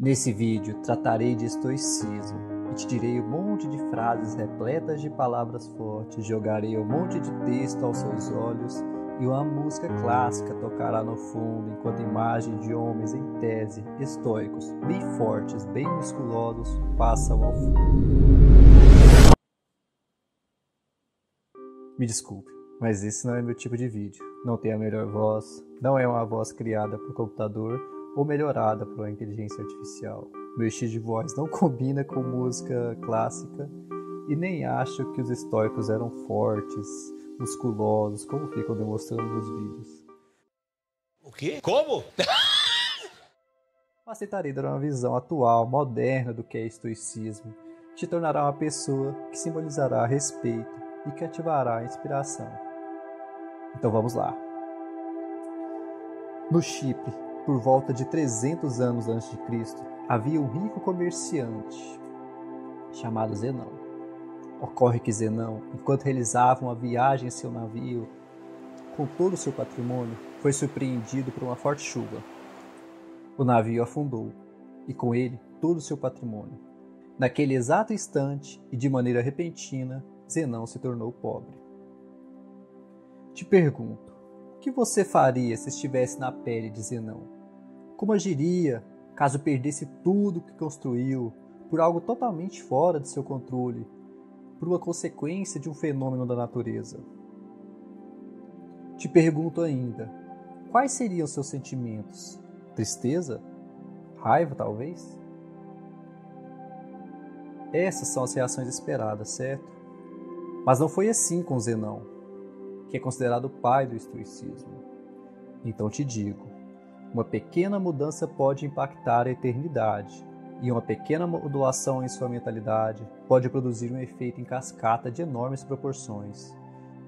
Nesse vídeo tratarei de estoicismo e te direi um monte de frases repletas de palavras fortes, jogarei um monte de texto aos seus olhos e uma música clássica tocará no fundo enquanto imagens de homens em tese, estoicos, bem fortes, bem musculosos, passam ao fundo. Me desculpe, mas esse não é meu tipo de vídeo. Não tem a melhor voz, não é uma voz criada por computador ou melhorada por uma inteligência artificial. Meu estilo de voz não combina com música clássica e nem acho que os estoicos eram fortes, musculosos, como ficam demonstrando nos vídeos. O quê? Como? Aceitarei dar uma visão atual, moderna do que é estoicismo, que te tornará uma pessoa que simbolizará respeito e que ativará a inspiração. Então vamos lá. No Chipre, por volta de 300 anos antes de Cristo, havia um rico comerciante chamado Zenão. Ocorre que Zenão, enquanto realizava uma viagem em seu navio com todo o seu patrimônio, foi surpreendido por uma forte chuva. O navio afundou, e com ele todo o seu patrimônio. Naquele exato instante, e de maneira repentina, Zenão se tornou pobre. Te pergunto, o que você faria se estivesse na pele de Zenão? Como agiria caso perdesse tudo que construiu por algo totalmente fora de seu controle, por uma consequência de um fenômeno da natureza? Te pergunto ainda, quais seriam seus sentimentos? Tristeza? Raiva, talvez? Essas são as reações esperadas, certo? Mas não foi assim com Zenão, que é considerado o pai do estoicismo. Então te digo, uma pequena mudança pode impactar a eternidade, e uma pequena modulação em sua mentalidade pode produzir um efeito em cascata de enormes proporções,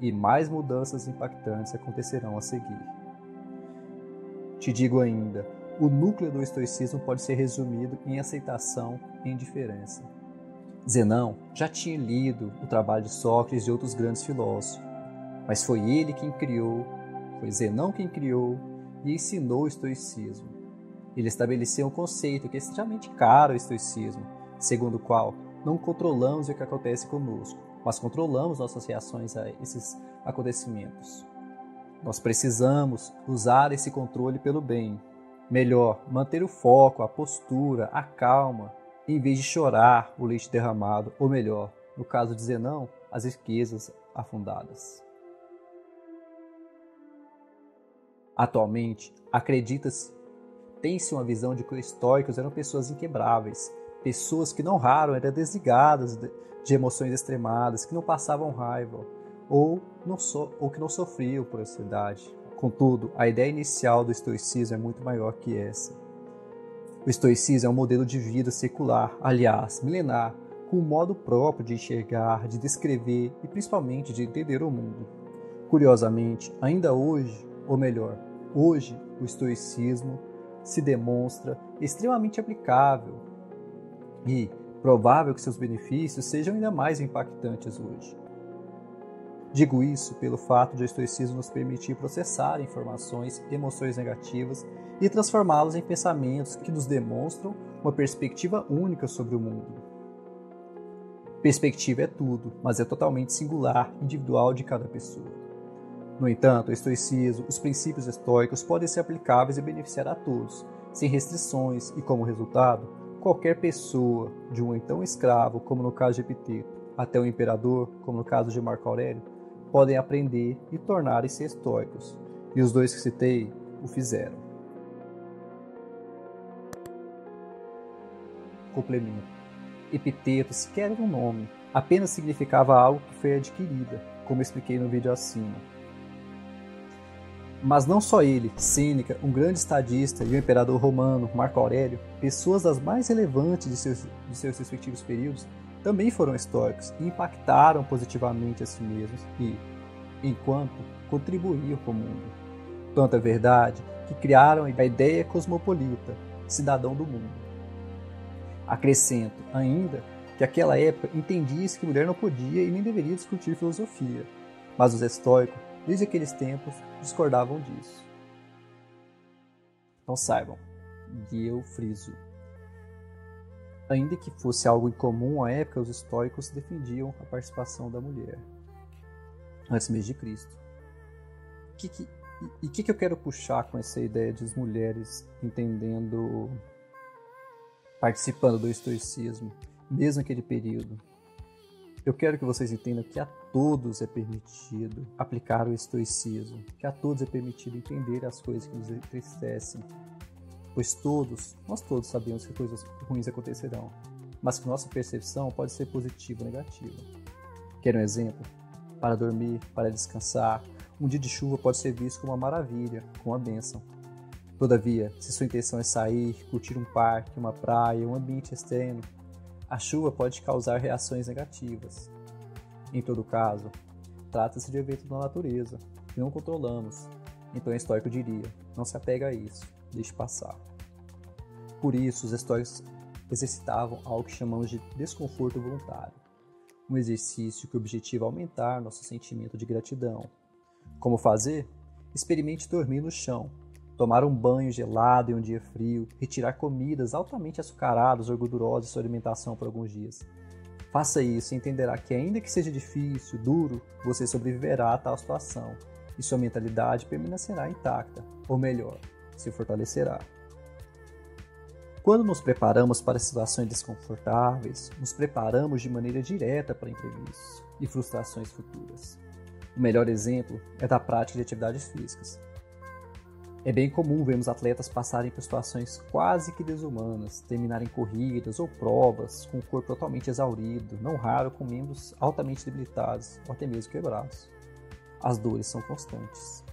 e mais mudanças impactantes acontecerão a seguir. Te digo ainda, o núcleo do estoicismo pode ser resumido em aceitação e indiferença. Zenão já tinha lido o trabalho de Sócrates e de outros grandes filósofos, mas foi Zenão quem criou e ensinou o estoicismo. Ele estabeleceu um conceito que é extremamente caro ao estoicismo, segundo o qual não controlamos o que acontece conosco, mas controlamos nossas reações a esses acontecimentos. Nós precisamos usar esse controle pelo bem. Melhor, manter o foco, a postura, a calma, em vez de chorar o leite derramado, ou melhor, no caso de Zenão, as riquezas afundadas. Atualmente, tem-se uma visão de que os estoicos eram pessoas inquebráveis, pessoas que não raro eram desligadas de emoções extremadas, que não passavam raiva, ou que não sofriam por ansiedade. Contudo, a ideia inicial do estoicismo é muito maior que essa. O estoicismo é um modelo de vida secular, aliás, milenar, com um modo próprio de enxergar, de descrever e principalmente de entender o mundo. Curiosamente, ainda hoje, ou melhor, hoje o estoicismo se demonstra extremamente aplicável e provável que seus benefícios sejam ainda mais impactantes hoje. Digo isso pelo fato de o estoicismo nos permitir processar informações e emoções negativas e transformá-los em pensamentos que nos demonstram uma perspectiva única sobre o mundo. Perspectiva é tudo, mas é totalmente singular, individual de cada pessoa. No entanto, o estoicismo, os princípios estoicos podem ser aplicáveis e beneficiar a todos, sem restrições e, como resultado, qualquer pessoa, de um então escravo, como no caso de Epiteto, até o imperador, como no caso de Marco Aurélio, podem aprender e tornarem-se estoicos, e os dois que citei o fizeram. Complemento. Epiteto sequer era um nome, apenas significava algo que foi adquirida, como expliquei no vídeo acima. Mas não só ele, Sêneca, um grande estadista, e o imperador romano, Marco Aurélio, pessoas das mais relevantes de seus respectivos períodos, também foram estoicos e impactaram positivamente a si mesmos e, enquanto, contribuíam com o mundo. Tanto é verdade que criaram a ideia cosmopolita, cidadão do mundo. Acrescento, ainda, que naquela época entendia-se que mulher não podia e nem deveria discutir filosofia, mas os estoicos, desde aqueles tempos, discordavam disso. Então saibam, e eu friso, Ainda que fosse algo incomum à época, os estoicos defendiam a participação da mulher, antes mesmo de Cristo. O que eu quero puxar com essa ideia de as mulheres participando do estoicismo, mesmo naquele período? Eu quero que vocês entendam que a todos é permitido aplicar o estoicismo, que a todos é permitido entender as coisas que nos entristecem, pois nós todos sabemos que coisas ruins acontecerão, mas que nossa percepção pode ser positiva ou negativa. Quer um exemplo? Para dormir, para descansar, um dia de chuva pode ser visto como uma maravilha, como uma bênção. Todavia, se sua intenção é sair, curtir um parque, uma praia, um ambiente externo, a chuva pode causar reações negativas. Em todo caso, trata-se de evento da natureza, que não controlamos. Então o estoico diria, não se apega a isso, deixe passar. Por isso, os estoicos exercitavam algo que chamamos de desconforto voluntário, um exercício que objetiva aumentar nosso sentimento de gratidão. Como fazer? Experimente dormir no chão, tomar um banho gelado em um dia frio, retirar comidas altamente açucaradas ou gordurosas de sua alimentação por alguns dias. Faça isso e entenderá que, ainda que seja difícil, duro, você sobreviverá a tal situação e sua mentalidade permanecerá intacta, ou melhor, se fortalecerá. Quando nos preparamos para situações desconfortáveis, nos preparamos de maneira direta para imprevistos e frustrações futuras. O melhor exemplo é da prática de atividades físicas. É bem comum vermos atletas passarem por situações quase que desumanas, terminarem corridas ou provas com o corpo totalmente exaurido, não raro com membros altamente debilitados ou até mesmo quebrados. As dores são constantes.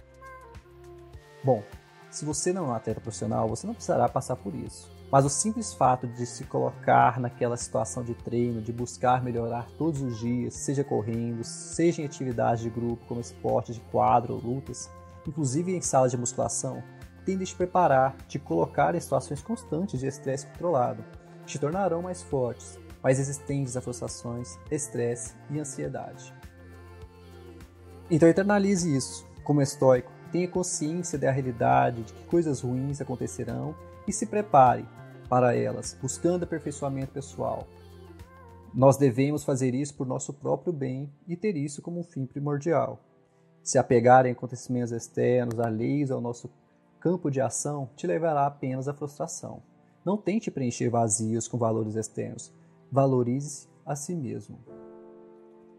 Bom, se você não é um atleta profissional, você não precisará passar por isso. Mas o simples fato de se colocar naquela situação de treino, de buscar melhorar todos os dias, seja correndo, seja em atividades de grupo como esporte de quadro ou lutas, inclusive em salas de musculação, tende a te preparar, te colocar em situações constantes de estresse controlado, te tornarão mais fortes, mais resistentes a frustrações, estresse e ansiedade. Então internalize isso, como estoico, tenha consciência da realidade de que coisas ruins acontecerão e se prepare para elas, buscando aperfeiçoamento pessoal. Nós devemos fazer isso por nosso próprio bem e ter isso como um fim primordial. Se apegar em acontecimentos externos, alheios ao nosso campo de ação, te levará apenas à frustração. Não tente preencher vazios com valores externos. Valorize a si mesmo.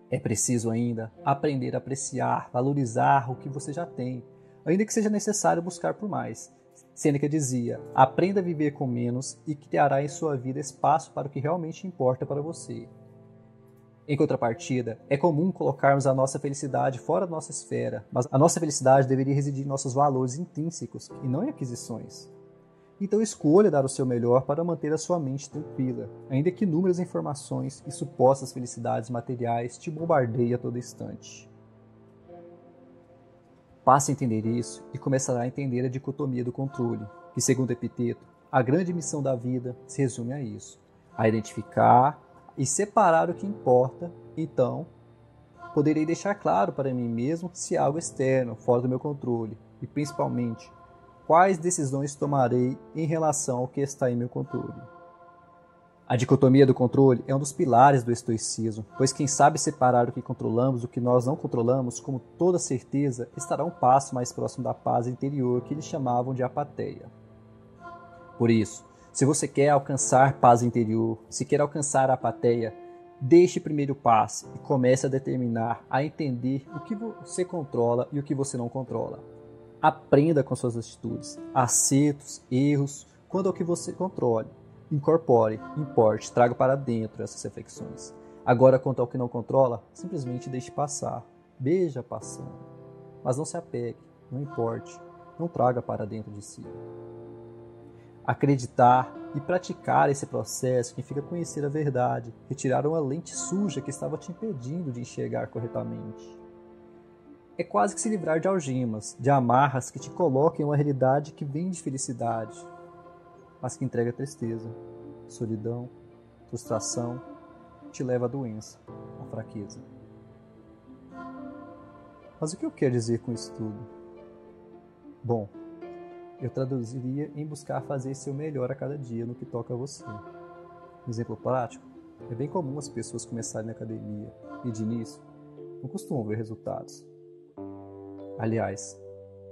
É preciso ainda aprender a apreciar, valorizar o que você já tem, ainda que seja necessário buscar por mais. Sêneca dizia, aprenda a viver com menos e criará em sua vida espaço para o que realmente importa para você. Em contrapartida, é comum colocarmos a nossa felicidade fora da nossa esfera, mas a nossa felicidade deveria residir em nossos valores intrínsecos e não em aquisições. Então escolha dar o seu melhor para manter a sua mente tranquila, ainda que inúmeras informações e supostas felicidades materiais te bombardeiem a todo instante. Passe a entender isso e começará a entender a dicotomia do controle, que, segundo Epiteto, a grande missão da vida se resume a isso, a identificar e separar o que importa, então poderei deixar claro para mim mesmo se há algo externo, fora do meu controle, e principalmente, quais decisões tomarei em relação ao que está em meu controle. A dicotomia do controle é um dos pilares do estoicismo, pois quem sabe separar o que controlamos do que nós não controlamos, com toda certeza, estará um passo mais próximo da paz interior que eles chamavam de apatheia. Por isso, se você quer alcançar paz interior, se quer alcançar a apatheia, deixe o primeiro passo e comece a determinar, a entender o que você controla e o que você não controla. Aprenda com suas atitudes, acertos, erros, quanto ao que você controle. Incorpore, importe, traga para dentro essas reflexões. Agora, quanto ao que não controla, simplesmente deixe passar. Beija passando. Mas não se apegue, não importe, não traga para dentro de si. Acreditar e praticar esse processo significa conhecer a verdade, retirar uma lente suja que estava te impedindo de enxergar corretamente. É quase que se livrar de algemas, de amarras que te colocam em uma realidade que vem de felicidade, mas que entrega tristeza, solidão, frustração, te leva à doença, à fraqueza. Mas o que eu quero dizer com isso tudo? Bom, eu traduziria em buscar fazer seu melhor a cada dia no que toca a você. Um exemplo prático, é bem comum as pessoas começarem na academia e de início não costumam ver resultados. Aliás,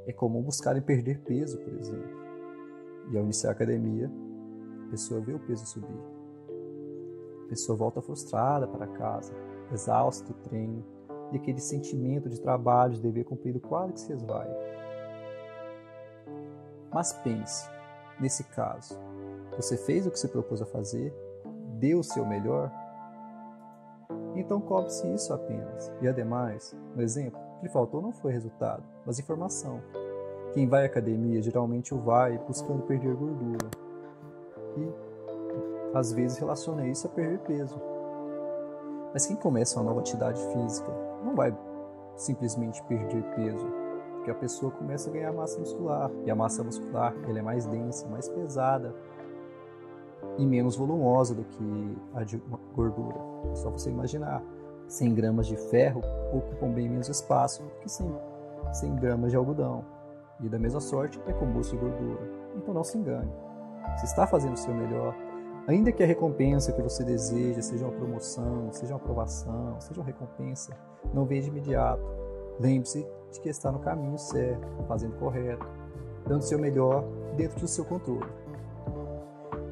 é comum buscarem perder peso, por exemplo. E ao iniciar a academia, a pessoa vê o peso subir. A pessoa volta frustrada para casa, exausta do treino, e aquele sentimento de trabalho, de dever cumprido quase que se esvai. Mas pense, nesse caso, você fez o que se propôs a fazer? Deu o seu melhor? Então cobre-se isso apenas. E ademais, no exemplo, o que lhe faltou não foi resultado, mas informação. Quem vai à academia geralmente o vai buscando perder gordura. E às vezes relaciona isso a perder peso. Mas quem começa uma nova atividade física não vai simplesmente perder peso, porque a pessoa começa a ganhar massa muscular. E a massa muscular ela é mais densa, mais pesada e menos volumosa do que a de gordura. É só você imaginar, 100 gramas de ferro ocupam bem menos espaço que 100 gramas de algodão. E da mesma sorte é com músculo e gordura. Então não se engane. Você está fazendo o seu melhor, ainda que a recompensa que você deseja seja uma promoção, seja uma aprovação, seja uma recompensa, não venha de imediato. Lembre-se de que está no caminho certo, fazendo correto, dando o seu melhor dentro do seu controle.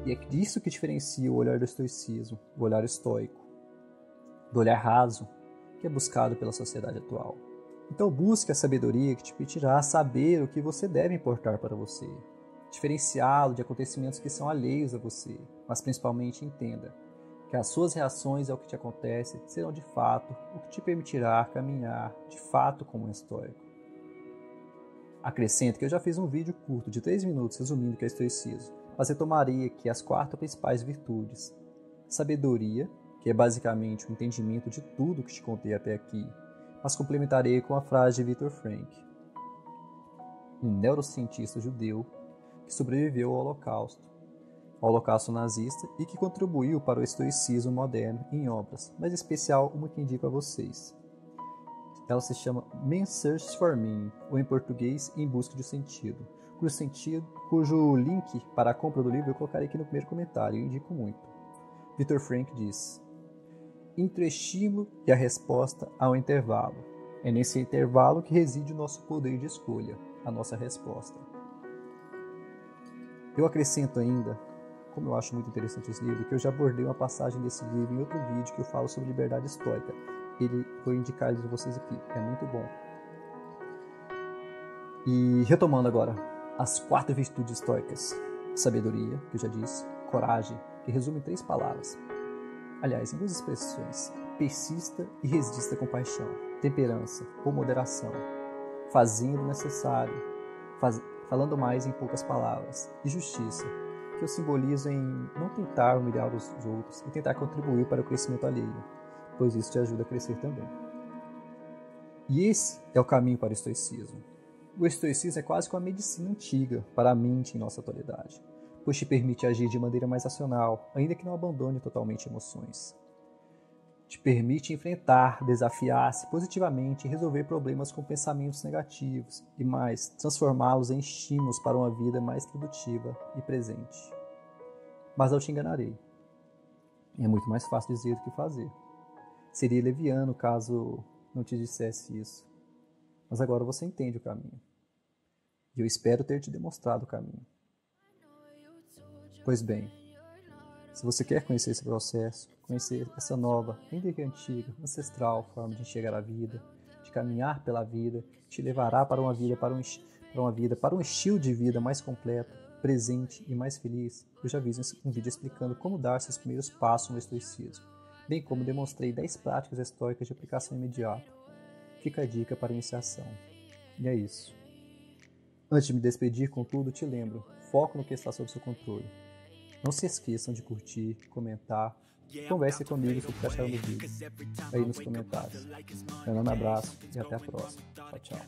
E é disso que diferencia o olhar do estoicismo, o olhar estoico, do olhar raso, que é buscado pela sociedade atual. Então busque a sabedoria que te permitirá saber o que você deve importar para você, diferenciá-lo de acontecimentos que são alheios a você, mas principalmente entenda que as suas reações ao que te acontece serão de fato o que te permitirá caminhar de fato como um estoico. Acrescento que eu já fiz um vídeo curto de 3 minutos resumindo o que é estoicismo, mas retomarei aqui as 4 principais virtudes. Sabedoria, que é basicamente o entendimento de tudo que te contei até aqui, mas complementarei com a frase de Viktor Frankl, um neurocientista judeu que sobreviveu ao Holocausto nazista e que contribuiu para o estoicismo moderno em obras, mas em especial uma que indico a vocês. Ela se chama Man's Search for Meaning, ou em português, Em Busca de Sentido, cujo link para a compra do livro eu colocarei aqui no primeiro comentário e indico muito. Viktor Frankl diz: entre o estímulo e a resposta há um intervalo. É nesse intervalo que reside o nosso poder de escolha, a nossa resposta. Eu acrescento ainda, como eu acho muito interessante esse livro, que eu já abordei uma passagem desse livro em outro vídeo que eu falo sobre liberdade estoica. Ele vou indicar ele para vocês aqui, é muito bom. E retomando agora, as 4 virtudes estoicas. Sabedoria, que eu já disse, coragem, que resume em 3 palavras. Aliás, em 2 expressões, persista e resista com paixão, temperança ou moderação, fazendo o necessário, falando mais em poucas palavras, e justiça, que eu simbolizo em não tentar humilhar os outros e tentar contribuir para o crescimento alheio, pois isso te ajuda a crescer também. E esse é o caminho para o estoicismo. O estoicismo é quase como uma medicina antiga para a mente em nossa atualidade, pois te permite agir de maneira mais racional, ainda que não abandone totalmente emoções. Te permite enfrentar, desafiar-se positivamente e resolver problemas com pensamentos negativos e mais, transformá-los em estímulos para uma vida mais produtiva e presente. Mas eu te enganarei. É muito mais fácil dizer do que fazer. Seria leviano caso não te dissesse isso. Mas agora você entende o caminho. E eu espero ter te demonstrado o caminho. Pois bem, se você quer conhecer esse processo, conhecer essa nova, ainda que antiga, ancestral forma de enxergar a vida, de caminhar pela vida, te levará para uma vida, para um estilo de vida mais completo, presente e mais feliz, eu já fiz um vídeo explicando como dar seus primeiros passos no estoicismo, bem como demonstrei 10 práticas estoicas de aplicação imediata. Fica a dica para iniciação. E é isso. Antes de me despedir, contudo, te lembro, foco no que está sob seu controle. Não se esqueçam de curtir, comentar, converse comigo sobre o que acharam do vídeo, aí nos comentários. Um enorme abraço e até a próxima. Tchau, tchau.